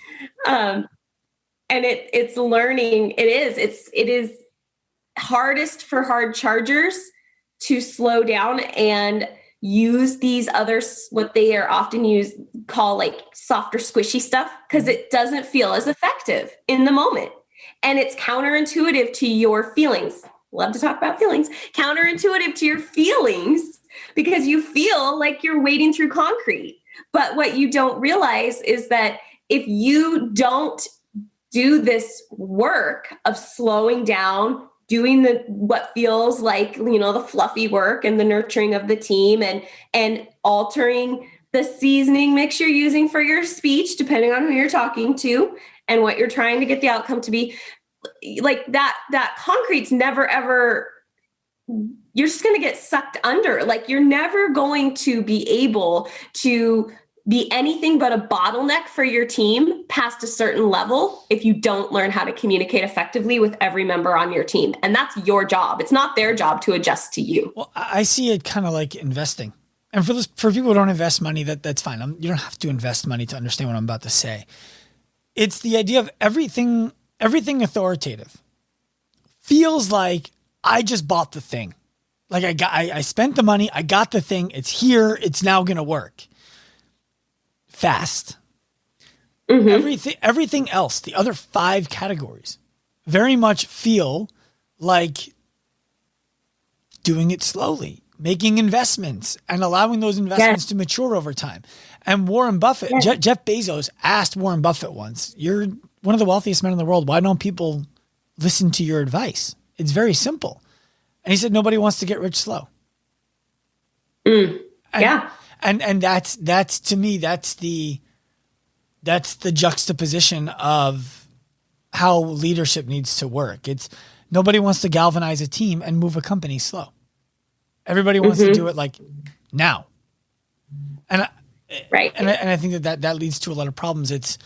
And it's learning. It is hardest for hard chargers to slow down and use these others, what they are often call like softer, squishy stuff, because it doesn't feel as effective in the moment. And it's counterintuitive to your feelings. Love to talk about feelings. Counterintuitive to your feelings because you feel like you're wading through concrete. But what you don't realize is that if you don't do this work of slowing down, doing what feels like, the fluffy work and the nurturing of the team and altering the seasoning mix you're using for your speech, depending on who you're talking to and what you're trying to get the outcome to be, like that concrete's never, ever, you're just going to get sucked under. Like you're never going to be able to be anything but a bottleneck for your team past a certain level if you don't learn how to communicate effectively with every member on your team. And that's your job. It's not their job to adjust to you. Well, I see it kind of like investing. and for people who don't invest money, that's fine. You don't have to invest money to understand what I'm about to say. It's the idea of everything authoritative feels like I just bought the thing. Like I spent the money, I got the thing, it's here, it's now going to work. Fast. Everything else, the other 5 categories, very much feel like doing it slowly, making investments and allowing those investments to mature over time. And Warren Buffett, Jeff Bezos asked Warren Buffett once, "You're one of the wealthiest men in the world. Why don't people listen to your advice? It's very simple." And he said, "Nobody wants to get rich slow." And that's to me, that's the juxtaposition of how leadership needs to work. It's nobody wants to galvanize a team and move a company slow. Everybody wants to do it like now. And I think that leads to a lot of problems. It's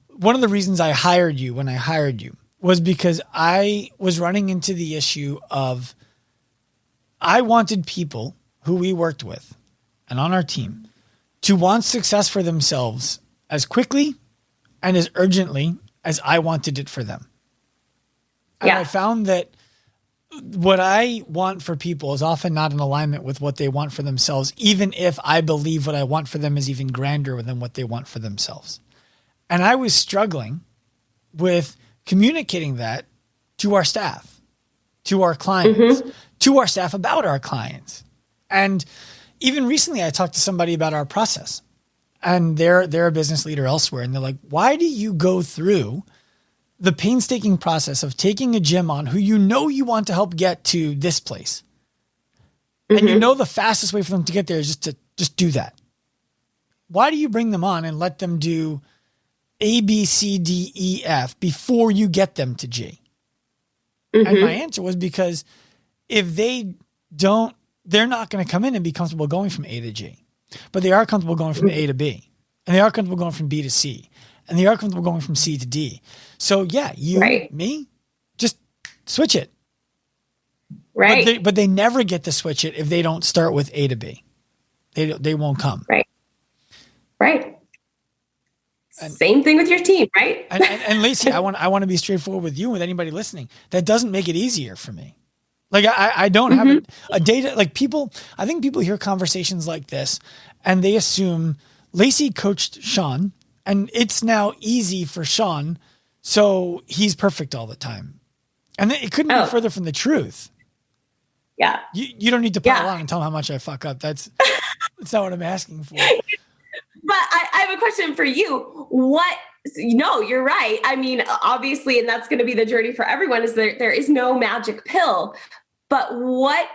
one of the reasons I hired you when I hired you was because I was running into the issue of I wanted people who we worked with and on our team to want success for themselves as quickly and as urgently as I wanted it for them. And I found that what I want for people is often not in alignment with what they want for themselves, even if I believe what I want for them is even grander than what they want for themselves. And I was struggling with communicating that to our staff, to our clients, to our staff about our clients. And even recently I talked to somebody about our process, and they're a business leader elsewhere. And they're like, "Why do you go through the painstaking process of taking a gym on who you know you want to help get to this place? And you know the fastest way for them to get there is just do that. Why do you bring them on and let them do A, B, C, D, E, F before you get them to G?" And my answer was because if they don't, they're not going to come in and be comfortable going from A to G, but they are comfortable going from A to B, and they are comfortable going from B to C, and they are comfortable going from C to D. So me, just switch it. Right. But they never get to switch it if they don't start with A to B. They won't come. Right. Same thing with your team, right? And Layci, I want to be straightforward with you and with anybody listening. That doesn't make it easier for me. Like I don't have a data, like people, I think people hear conversations like this and they assume Layci coached Sean and it's now easy for Sean, so he's perfect all the time. And it couldn't be further from the truth. Yeah. You don't need to pile on and tell him how much I fuck up. That's not what I'm asking for. But I have a question for you. No, you're right. I mean, obviously, and that's going to be the journey for everyone, is there is no magic pill. But what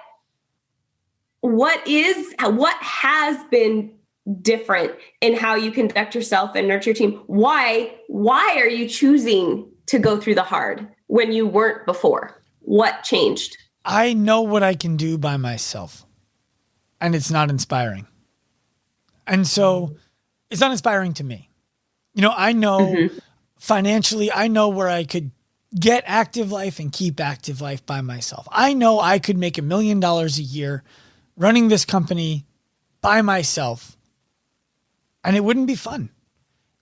has been different in how you conduct yourself and nurture your team? Why are you choosing to go through the hard when you weren't before? What changed? I know what I can do by myself, and it's not inspiring. And so it's not inspiring to me. You know, I know financially, I know where I could get active life and keep active life by myself. I know I could make $1 million a year running this company by myself, and it wouldn't be fun.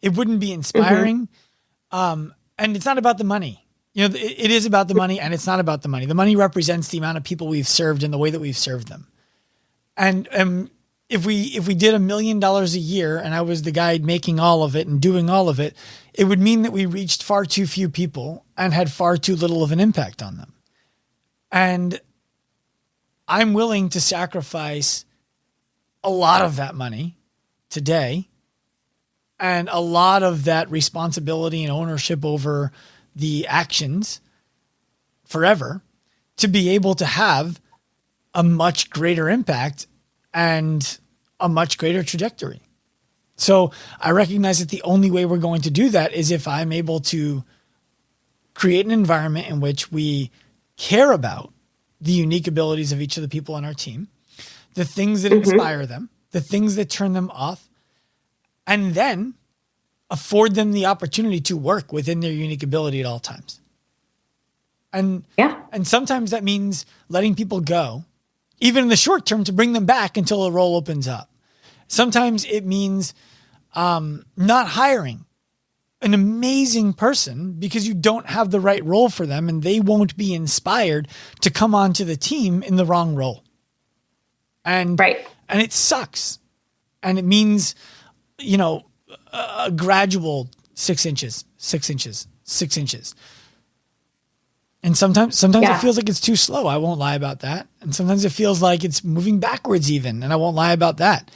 It wouldn't be inspiring. And it's not about the money. You know, it is about the money, and it's not about the money. The money represents the amount of people we've served and the way that we've served them. And if we did $1 million a year and I was the guy making all of it and doing all of it, it would mean that we reached far too few people and had far too little of an impact on them. And I'm willing to sacrifice a lot of that money today and a lot of that responsibility and ownership over the actions forever to be able to have a much greater impact and a much greater trajectory. So I recognize that the only way we're going to do that is if I'm able to create an environment in which we care about the unique abilities of each of the people on our team, the things that inspire them, the things that turn them off, and then afford them the opportunity to work within their unique ability at all times. And sometimes that means letting people go even in the short term, to bring them back until a role opens up. Sometimes it means not hiring an amazing person because you don't have the right role for them and they won't be inspired to come onto the team in the wrong role. And it sucks. And it means, a gradual 6 inches, 6 inches, 6 inches. And sometimes it feels like it's too slow. I won't lie about that. And sometimes it feels like it's moving backwards even. And I won't lie about that.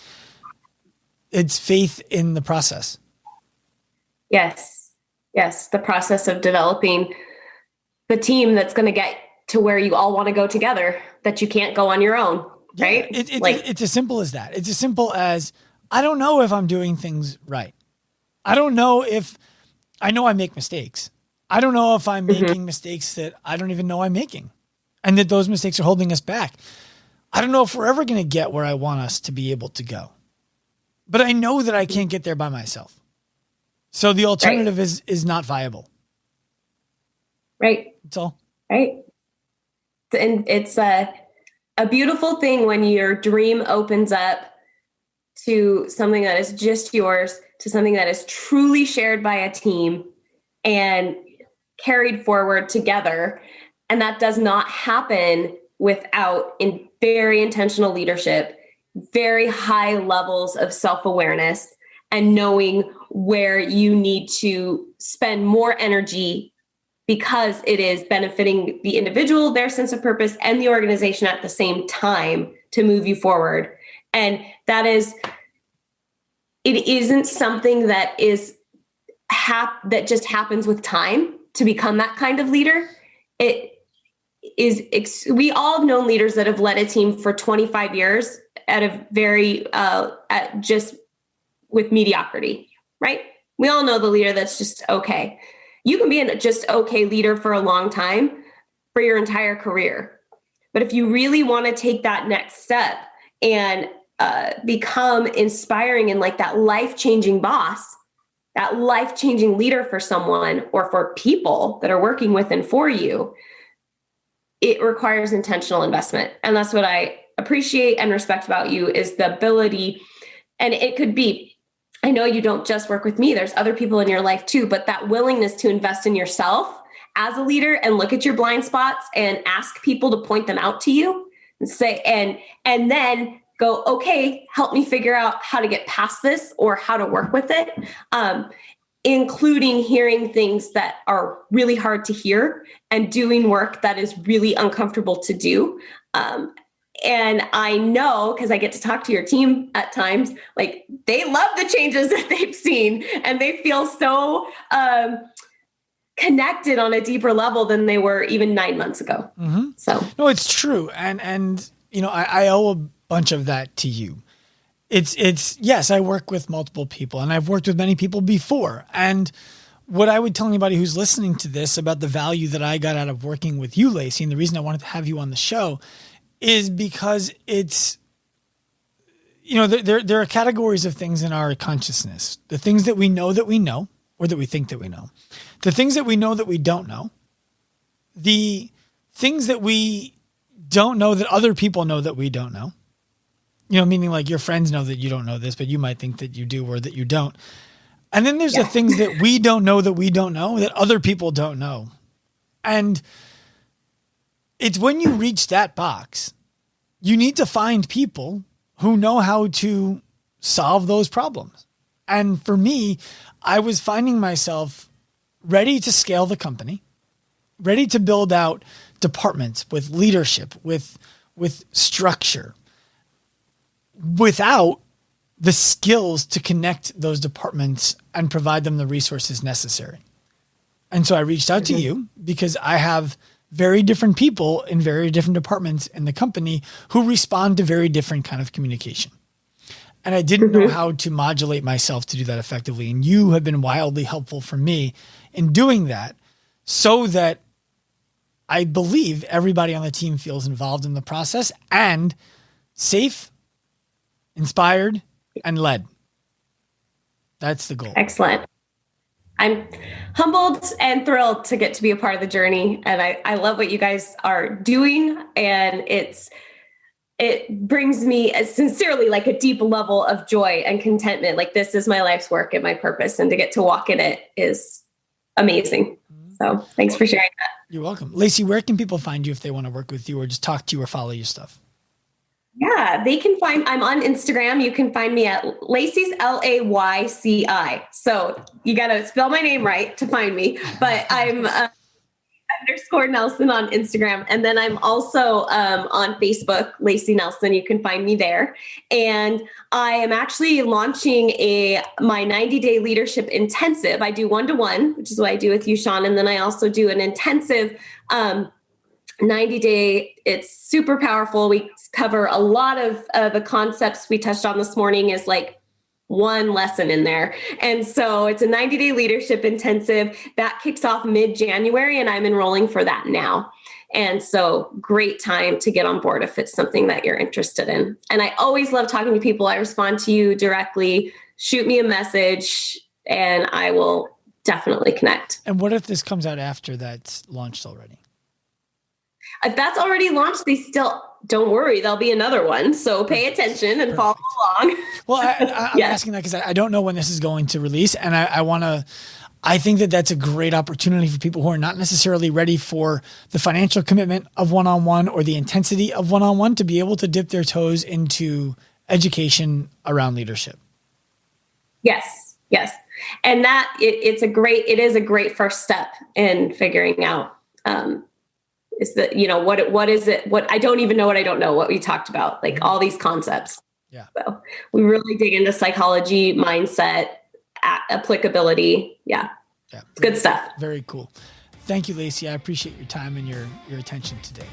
It's faith in the process. Yes. The process of developing the team that's going to get to where you all want to go together, that you can't go on your own. Right. It's as simple as that. It's as simple as, I don't know if I'm doing things right. I don't know if I know I make mistakes. I don't know if I'm making mistakes that I don't even know I'm making, and that those mistakes are holding us back. I don't know if we're ever going to get where I want us to be able to go, but I know that I can't get there by myself. So the alternative is not viable. Right. That's all. Right. And it's a beautiful thing when your dream opens up to something that is just yours, to something that is truly shared by a team and carried forward together. And that does not happen without very intentional leadership, very high levels of self-awareness, and knowing where you need to spend more energy because it is benefiting the individual, their sense of purpose, and the organization at the same time to move you forward. And it isn't something that that just happens with time to become that kind of leader. We all have known leaders that have led a team for 25 years just with mediocrity, right? We all know the leader that's just okay. You can be a just okay leader for a long time, for your entire career. But if you really want to take that next step and become inspiring and like that life-changing boss, that life-changing leader for someone or for people that are working with and for you, it requires intentional investment. And that's what I appreciate and respect about you, is the ability. And it could be, I know you don't just work with me, there's other people in your life too, but that willingness to invest in yourself as a leader and look at your blind spots and ask people to point them out to you and say, and then go, okay, help me figure out how to get past this or how to work with it, including hearing things that are really hard to hear and doing work that is really uncomfortable to do. And I know, because I get to talk to your team at times, like they love the changes that they've seen and they feel so connected on a deeper level than they were even 9 months ago. Mm-hmm. So no, it's true. And I owe a bunch of that to you. It's yes, I work with multiple people and I've worked with many people before. And what I would tell anybody who's listening to this about the value that I got out of working with you, Layci, and the reason I wanted to have you on the show is because it's, there are categories of things in our consciousness, the things that we know, or that we think that we know, the things that we know that we don't know, the things that we don't know that other people know that we don't know, meaning like your friends know that you don't know this, but you might think that you do or that you don't. And then there's the things that we don't know that other people don't know. And it's when you reach that box, you need to find people who know how to solve those problems. And for me, I was finding myself ready to scale the company, ready to build out departments with leadership, with structure, without the skills to connect those departments and provide them the resources necessary. And so I reached out to you because I have very different people in very different departments in the company who respond to very different kind of communication. And I didn't know how to modulate myself to do that effectively. And you have been wildly helpful for me in doing that, so that I believe everybody on the team feels involved in the process and safe, inspired, and led. That's the goal. Excellent. I'm humbled and thrilled to get to be a part of the journey. And I love what you guys are doing. And it's it brings me sincerely like a deep level of joy and contentment. Like this is my life's work and my purpose, and to get to walk in it is amazing. So thanks for sharing that. You're welcome. Layci, where can people find you if they want to work with you or just talk to you or follow your stuff? Yeah, they can find, I'm on Instagram. You can find me at Layci's Layci. So you got to spell my name right to find me, but I'm _Nelson on Instagram. And then I'm also on Facebook, Layci Nelson. You can find me there. And I am actually launching my 90-day leadership intensive. I do 1-to-1, which is what I do with you, Sean. And then I also do an intensive 90-day. It's super powerful. We cover a lot of the concepts we touched on this morning is like one lesson in there. And so it's a 90-day leadership intensive that kicks off mid-January, and I'm enrolling for that now. And so great time to get on board if it's something that you're interested in. And I always love talking to people. I respond to you directly. Shoot me a message and I will definitely connect. And what if this comes out after that's launched already? If that's already launched, don't worry, there'll be another one. So pay attention and follow along. Well, I'm asking that because I don't know when this is going to release. And I think that that's a great opportunity for people who are not necessarily ready for the financial commitment of one-on-one or the intensity of one-on-one to be able to dip their toes into education around leadership. Yes. And that it is a great first step in figuring out, is that, what is it? What I don't even know what I don't know, what we talked about, like all these concepts. Yeah. So we really dig into psychology, mindset, applicability. Yeah. It's good stuff. Very cool. Thank you, Layci. I appreciate your time and your attention today.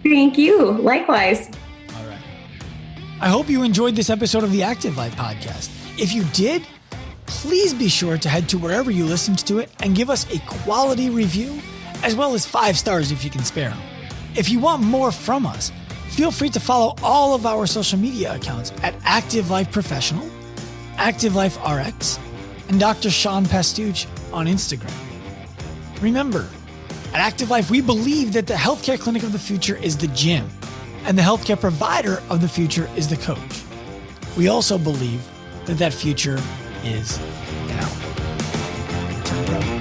Thank you. Likewise. All right. I hope you enjoyed this episode of the Active Life podcast. If you did, please be sure to head to wherever you listened to it and give us a quality review, as well as 5 stars if you can spare them. If you want more from us, feel free to follow all of our social media accounts at Active Life Professional, Active Life RX, and Dr. Sean Pastuch on Instagram. Remember, at Active Life, we believe that the healthcare clinic of the future is the gym, and the healthcare provider of the future is the coach. We also believe that future is now. Time, bro.